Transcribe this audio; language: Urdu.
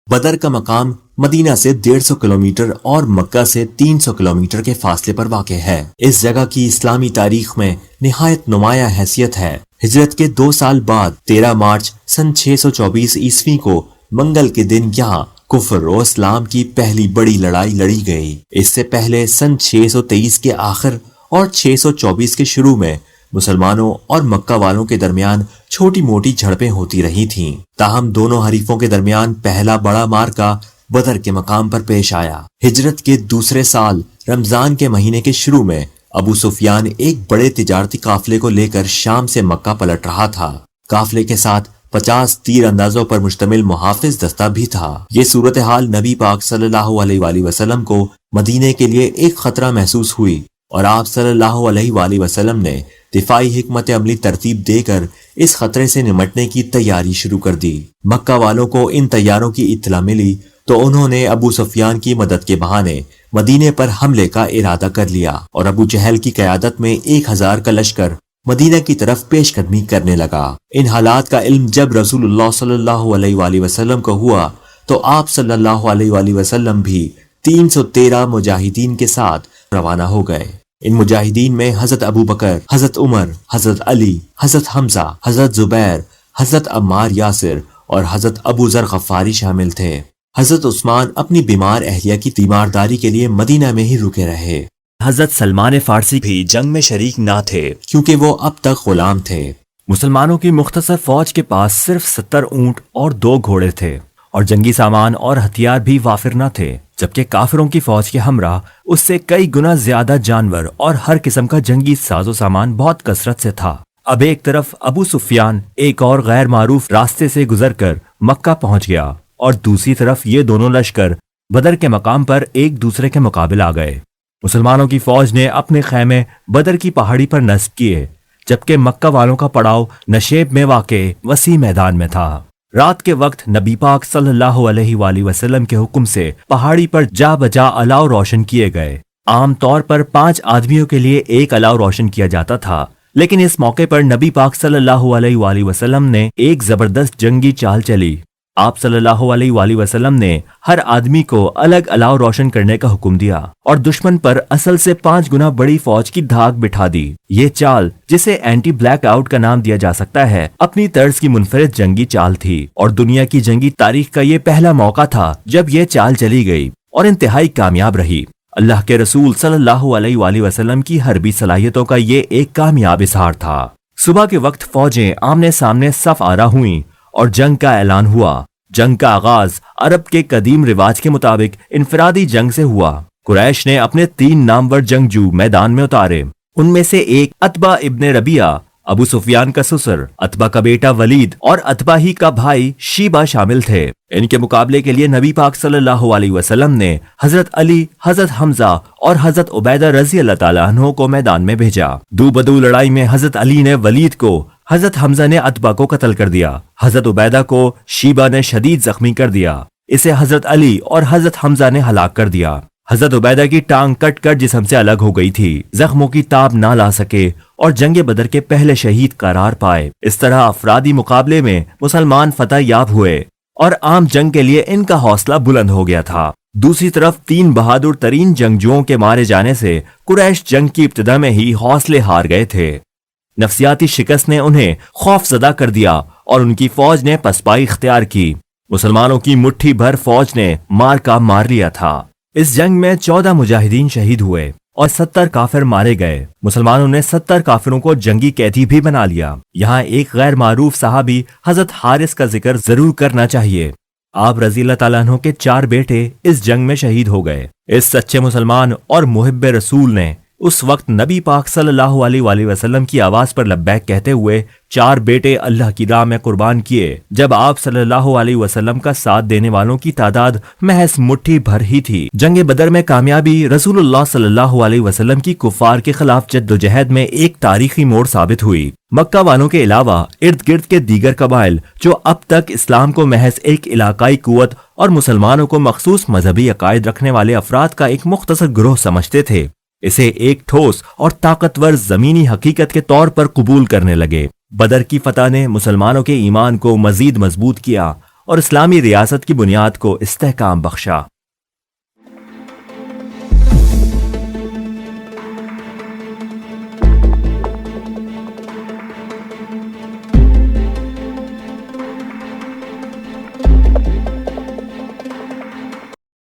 بدر کا مقام مدینہ سے 150 کلومیٹر اور مکہ سے 300 کلومیٹر کے فاصلے پر واقع ہے۔ اس جگہ کی اسلامی تاریخ میں نہایت نمایاں حیثیت ہے۔ ہجرت کے 2 سال بعد 13 مارچ سن 624 عیسوی کو منگل کے دن یہاں کفر و اسلام کی پہلی بڑی لڑائی لڑی گئی۔ اس سے پہلے سن 623 کے آخر اور 624 کے شروع میں مسلمانوں اور مکہ والوں کے درمیان چھوٹی موٹی جھڑپیں ہوتی رہی تھیں، تاہم دونوں حریفوں کے درمیان پہلا بڑا معرکہ بدر کے مقام پر پیش آیا۔ ہجرت کے دوسرے سال رمضان کے مہینے کے شروع میں ابو سفیان ایک بڑے تجارتی قافلے کو لے کر شام سے مکہ پلٹ رہا تھا۔ قافلے کے ساتھ 50 تیر اندازوں پر مشتمل محافظ دستہ بھی تھا۔ یہ صورتحال نبی پاک صلی اللہ علیہ وآلہ وسلم کو مدینے کے لیے ایک خطرہ محسوس ہوئی اور آپ صلی اللہ علیہ وآلہ وسلم نے دفاعی حکمت عملی ترتیب دے کر اس خطرے سے نمٹنے کی تیاری شروع کر دی۔ مکہ والوں کو ان تیاروں کی اطلاع ملی تو انہوں نے ابو سفیان کی مدد کے بہانے مدینے پر حملے کا ارادہ کر لیا اور ابو جہل کی قیادت میں 1000 کا لشکر مدینہ کی طرف پیش قدمی کرنے لگا۔ ان حالات کا علم جب رسول اللہ صلی اللہ علیہ وآلہ وسلم کو ہوا تو آپ صلی اللہ علیہ وآلہ وسلم بھی 313 مجاہدین کے ساتھ روانہ ہو گئے۔ ان مجاہدین میں حضرت ابو بکر، حضرت عمر، حضرت علی، حضرت حمزہ، حضرت زبیر، حضرت عمار یاسر اور حضرت ابو ذر غفاری شامل تھے۔ حضرت عثمان اپنی بیمار اہلیہ کی تیمارداری کے لیے مدینہ میں ہی رکے رہے۔ حضرت سلمان فارسی بھی جنگ میں شریک نہ تھے کیونکہ وہ اب تک غلام تھے۔ مسلمانوں کی مختصر فوج کے پاس صرف 70 اونٹ اور 2 گھوڑے تھے اور جنگی سامان اور ہتھیار بھی وافر نہ تھے، جبکہ کافروں کی فوج کے ہمراہ اس سے کئی گنا زیادہ جانور اور ہر قسم کا جنگی ساز و سامان بہت کثرت سے تھا۔ اب ایک طرف ابو سفیان ایک اور غیر معروف راستے سے گزر کر مکہ پہنچ گیا اور دوسری طرف یہ دونوں لشکر بدر کے مقام پر ایک دوسرے کے مقابل آ گئے۔ مسلمانوں کی فوج نے اپنے خیمے بدر کی پہاڑی پر نصب کیے، جبکہ مکہ والوں کا پڑاؤ نشیب میں واقع وسیع میدان میں تھا۔ رات کے وقت نبی پاک صلی اللہ علیہ وآلہ وسلم کے حکم سے پہاڑی پر جا بجا الاؤ روشن کیے گئے۔ عام طور پر 5 آدمیوں کے لیے ایک الاؤ روشن کیا جاتا تھا، لیکن اس موقع پر نبی پاک صلی اللہ علیہ وآلہ وسلم نے ایک زبردست جنگی چال چلی۔ آپ صلی اللہ علیہ وآلہ وسلم نے ہر آدمی کو الگ الاؤ روشن کرنے کا حکم دیا اور دشمن پر اصل سے 5 گنا بڑی فوج کی دھاک بٹھا دی۔ یہ چال، جسے اینٹی بلیک آؤٹ کا نام دیا جا سکتا ہے، اپنی طرز کی منفرد جنگی چال تھی اور دنیا کی جنگی تاریخ کا یہ پہلا موقع تھا جب یہ چال چلی گئی اور انتہائی کامیاب رہی۔ اللہ کے رسول صلی اللہ علیہ وآلہ وسلم کی حربی صلاحیتوں کا یہ ایک کامیاب اظہار تھا۔ صبح کے وقت فوجیں آمنے سامنے صف آرا ہوئیں اور جنگ کا اعلان ہوا۔ جنگ کا آغاز عرب کے قدیم رواج کے مطابق انفرادی جنگ سے ہوا۔ قریش نے اپنے 3 نامور جنگجو میدان میں اتارے۔ ان میں سے ایک عتبہ ابن ربیعہ، ابو سفیان کا سسر، عتبہ کا بیٹا ولید اور عتبہ ہی کا بھائی شیبہ شامل تھے۔ ان کے مقابلے کے لیے نبی پاک صلی اللہ علیہ وسلم نے حضرت علی، حضرت حمزہ اور حضرت عبیدہ رضی اللہ تعالیٰ عنہ کو میدان میں بھیجا۔ دو بدو لڑائی میں حضرت علی نے ولید کو، حضرت حمزہ نے عتبہ کو قتل کر دیا۔ حضرت عبیدہ کو شیبہ نے شدید زخمی کر دیا۔ اسے حضرت علی اور حضرت حمزہ نے ہلاک کر دیا۔ حضرت عبیدہ کی ٹانگ کٹ کر جسم سے الگ ہو گئی تھی، زخموں کی تاب نہ لا سکے اور جنگ بدر کے پہلے شہید قرار پائے۔ اس طرح افرادی مقابلے میں مسلمان فتح یاب ہوئے اور عام جنگ کے لیے ان کا حوصلہ بلند ہو گیا تھا۔ دوسری طرف 3 بہادر ترین جنگجوؤں کے مارے جانے سے قریش جنگ کی ابتدا میں ہی حوصلے ہار گئے تھے۔ نفسیاتی شکست نے انہیں خوف زدہ کر دیا اور ان کی فوج نے پسپائی اختیار کی۔ مسلمانوں کی مٹھی بھر فوج نے مارکا مار لیا تھا۔ اس جنگ میں 14 مجاہدین شہید ہوئے اور 70 کافر مارے گئے۔ مسلمانوں نے 70 کافروں کو جنگی قیدی بھی بنا لیا۔ یہاں ایک غیر معروف صحابی حضرت حارث کا ذکر ضرور کرنا چاہیے۔ آپ رضی اللہ تعالیٰ عنہ کے 4 بیٹے اس جنگ میں شہید ہو گئے۔ اس سچے مسلمان اور محب رسول نے اس وقت نبی پاک صلی اللہ علیہ وآلہ وسلم کی آواز پر لبیک کہتے ہوئے 4 بیٹے اللہ کی راہ میں قربان کیے، جب آپ صلی اللہ علیہ وسلم کا ساتھ دینے والوں کی تعداد محض مٹھی بھر ہی تھی۔ جنگ بدر میں کامیابی رسول اللہ صلی اللہ علیہ وسلم کی کفار کے خلاف جدوجہد میں ایک تاریخی موڑ ثابت ہوئی۔ مکہ والوں کے علاوہ ارد گرد کے دیگر قبائل جو اب تک اسلام کو محض ایک علاقائی قوت اور مسلمانوں کو مخصوص مذہبی عقائد رکھنے والے افراد کا ایک مختصر گروہ سمجھتے تھے، اسے ایک ٹھوس اور طاقتور زمینی حقیقت کے طور پر قبول کرنے لگے۔ بدر کی فتح نے مسلمانوں کے ایمان کو مزید مضبوط کیا اور اسلامی ریاست کی بنیاد کو استحکام بخشا۔